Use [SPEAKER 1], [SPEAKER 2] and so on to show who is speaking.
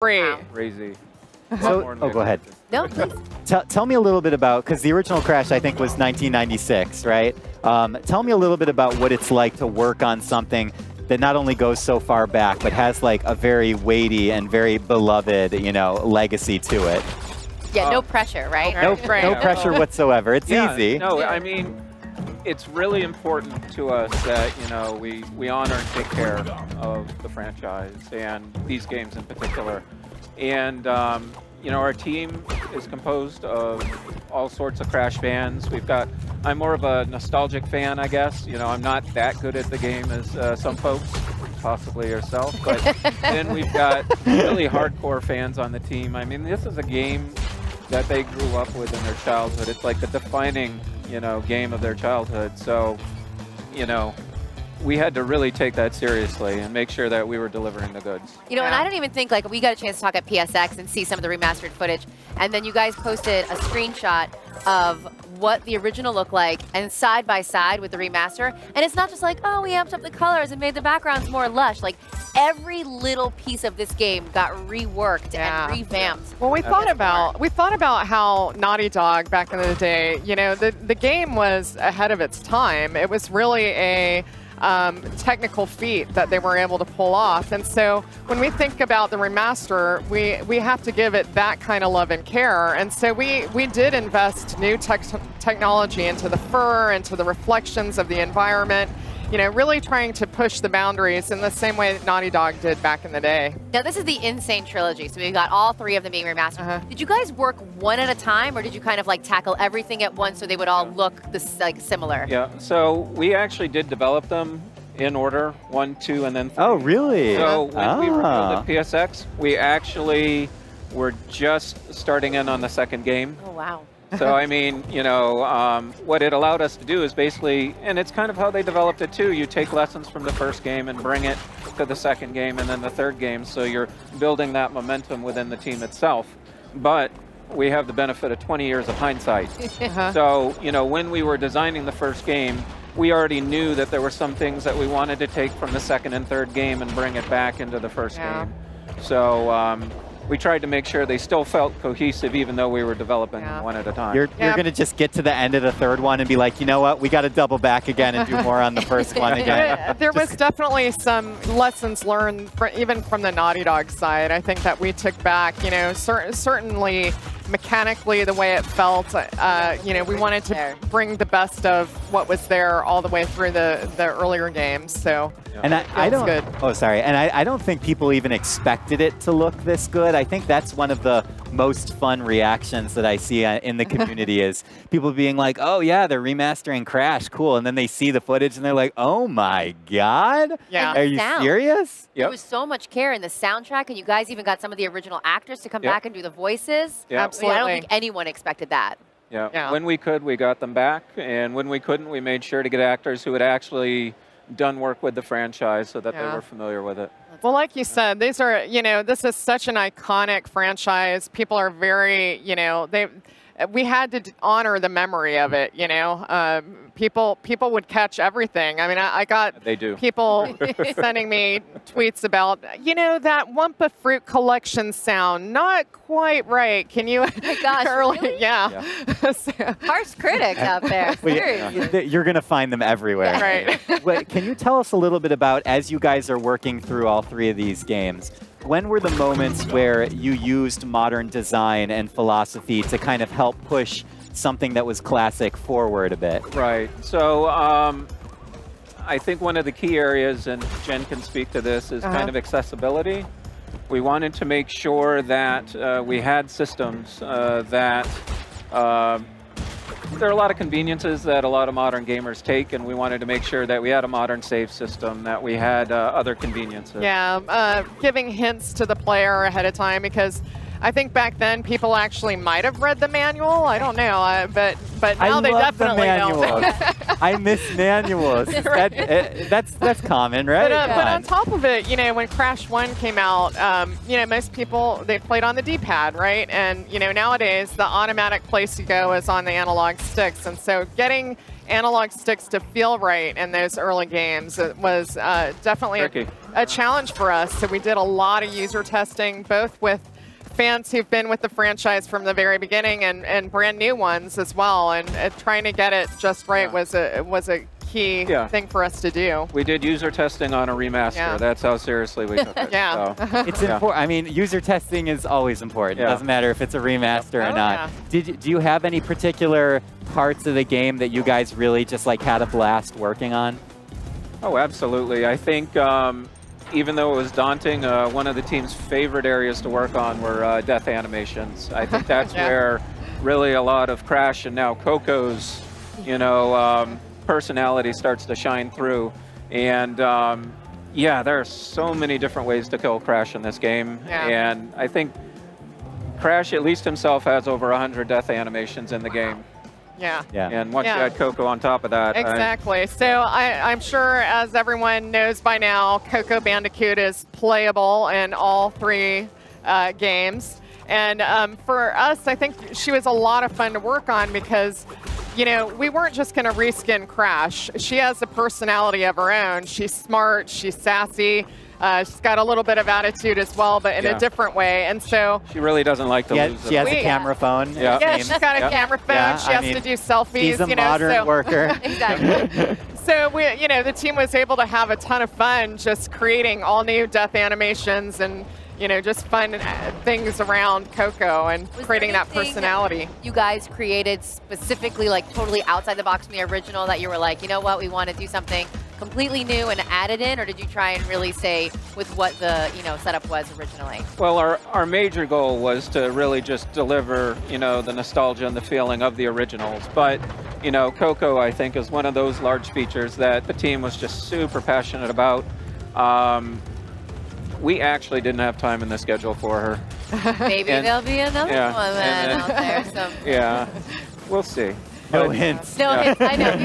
[SPEAKER 1] Wow.
[SPEAKER 2] Crazy.
[SPEAKER 3] So, oh, go ahead.
[SPEAKER 1] No, please.
[SPEAKER 3] Tell me a little bit about, because the original Crash, I think, was 1996, right? Tell me a little bit about what it's like to work on something that not only goes so far back, but has like a very weighty and very beloved, you know, legacy to it.
[SPEAKER 1] Yeah, no pressure, right?
[SPEAKER 3] No pressure whatsoever. It's easy.
[SPEAKER 2] No, I mean, it's really important to us that, you know, we honor and take care of the franchise and these games in particular. And, you know, our team is composed of all sorts of Crash fans. I'm more of a nostalgic fan, I guess. You know, I'm not that good at the game as some folks, possibly yourself. But then we've got really hardcore fans on the team. I mean, this is a game that they grew up with in their childhood. It's like the defining, you know, game of their childhood. So, you know, we had to really take that seriously and make sure that we were delivering the goods.
[SPEAKER 1] You know, and I don't even think, like, we got a chance to talk at PSX and see some of the remastered footage, and then you guys posted a screenshot of what the original looked like and side by side with the remaster. And it's not just like, oh, we amped up the colors and made the backgrounds more lush. Like, every little piece of this game got reworked and revamped.
[SPEAKER 4] Well, we thought about how Naughty Dog back in the day, you know, the game was ahead of its time. It was really a technical feat that they were able to pull off. And so when we think about the remaster, we have to give it that kind of love and care. And so we did invest new technology into the fur, into the reflections of the environment, you know, really trying to push the boundaries in the same way that Naughty Dog did back in the day.
[SPEAKER 1] Now, this is the Sane Trilogy, so we've got all three of them being remastered. Did you guys work one at a time, or did you kind of like tackle everything at once so they would all look like similar?
[SPEAKER 2] Yeah, so we actually did develop them in order, 1, 2, and then 3.
[SPEAKER 3] Oh, really?
[SPEAKER 2] So when we revealed at PSX, we actually were just starting in on the second game.
[SPEAKER 1] Oh, wow.
[SPEAKER 2] So, I mean, you know, what it allowed us to do is basically, and it's kind of how they developed it too, you take lessons from the first game and bring it to the second game and then the third game, so you're building that momentum within the team itself. But we have the benefit of 20 years of hindsight. So, you know, when we were designing the first game, we already knew that there were some things that we wanted to take from the second and third game and bring it back into the first game. So, we tried to make sure they still felt cohesive, even though we were developing them one at a time.
[SPEAKER 3] You're going to just get to the end of the third one and be like, you know what, we got to double back again and do more on the first one again.
[SPEAKER 4] There was definitely some lessons learned, even from the Naughty Dog side. I think that we took back, you know, certainly mechanically the way it felt. You know, we wanted to bring the best of what was there all the way through the earlier games. So.
[SPEAKER 3] And I don't. Oh, sorry. And I don't think people even expected it to look this good. I think that's one of the most fun reactions that I see in the community is people being like, "Oh yeah, they're remastering Crash, cool," and then they see the footage and they're like, "Oh my god, are you serious?"
[SPEAKER 1] There was so much care in the soundtrack, and you guys even got some of the original actors to come back and do the voices.
[SPEAKER 4] Absolutely.
[SPEAKER 1] I don't think anyone expected that.
[SPEAKER 2] Yeah. When we could, we got them back, and when we couldn't, we made sure to get actors who had actually done work with the franchise so that they were familiar with it.
[SPEAKER 4] Well, like you said, these are, you know, this is such an iconic franchise. People are very, you know, we had to honor the memory of it, you know. People would catch everything. I mean, I got people sending me tweets about, you know, that Wumpa Fruit collection sound, not quite right. Can you?
[SPEAKER 1] Oh my gosh, really?
[SPEAKER 4] Yeah.
[SPEAKER 1] Harsh critics out there.
[SPEAKER 3] You're going to find them everywhere.
[SPEAKER 4] Right.
[SPEAKER 3] Wait, can you tell us a little bit about, as you guys are working through all three of these games, when were the moments where you used modern design and philosophy to kind of help push something that was classic forward a bit?
[SPEAKER 2] Right. So I think one of the key areas, and Jen can speak to this, is kind of accessibility. We wanted to make sure that we had systems that there are a lot of conveniences that a lot of modern gamers take, and we wanted to make sure that we had a modern save system, that we had other conveniences.
[SPEAKER 4] Yeah, giving hints to the player ahead of time, because I think back then people actually might have read the manual. I don't know, but now they definitely don't.
[SPEAKER 3] I miss manuals. That's common, right?
[SPEAKER 4] But on top of it, you know, when Crash 1 came out, you know, most people, they played on the D-pad, right? And, you know, nowadays the automatic place you go is on the analog sticks. And so getting analog sticks to feel right in those early games. It was definitely a challenge for us. So we did a lot of user testing, both with fans who've been with the franchise from the very beginning and brand new ones as well. And trying to get it just right was a key thing for us to do.
[SPEAKER 2] We did user testing on a remaster.
[SPEAKER 4] Yeah.
[SPEAKER 2] That's how seriously we took it.
[SPEAKER 4] Yeah.
[SPEAKER 2] So.
[SPEAKER 3] It's important. I mean, user testing is always important. It doesn't matter if it's a remaster or not. Do you have any particular parts of the game that you guys really just like had a blast working on?
[SPEAKER 2] Oh, absolutely. I think even though it was daunting, one of the team's favorite areas to work on were death animations. I think that's where really a lot of Crash and now Coco's, personality starts to shine through. And yeah, there are so many different ways to kill Crash in this game. And I think Crash, at least himself, has over 100 death animations in the game.
[SPEAKER 4] Yeah.
[SPEAKER 2] And once you add Coco on top of that.
[SPEAKER 4] Exactly. So I'm sure, as everyone knows by now, Coco Bandicoot is playable in all 3 games. And for us, I think she was a lot of fun to work on because, we weren't just going to reskin Crash. She has a personality of her own. She's smart. She's sassy. She's got a little bit of attitude as well, but in a different way. And so
[SPEAKER 2] she really doesn't like to lose.
[SPEAKER 3] She has a camera phone.
[SPEAKER 4] Yeah, she's got a camera phone. She has to do selfies.
[SPEAKER 3] She's a modern worker.
[SPEAKER 1] Exactly.
[SPEAKER 4] So we, the team was able to have a ton of fun just creating all new death animations and just fun things around Coco and creating that personality.
[SPEAKER 1] You guys created specifically, like totally outside the box from the original that you were like, you know what, we want to do something completely new and add it in, or did you try and really stay with what the setup was originally?
[SPEAKER 2] Well, our major goal was to really just deliver the nostalgia and the feeling of the originals. But Coco, I think, is one of those large features that the team was just super passionate about. We actually didn't have time in the schedule for her.
[SPEAKER 1] Maybe there'll be another one then out there.
[SPEAKER 2] Yeah, we'll see.
[SPEAKER 3] No hints.
[SPEAKER 1] No hints, I know.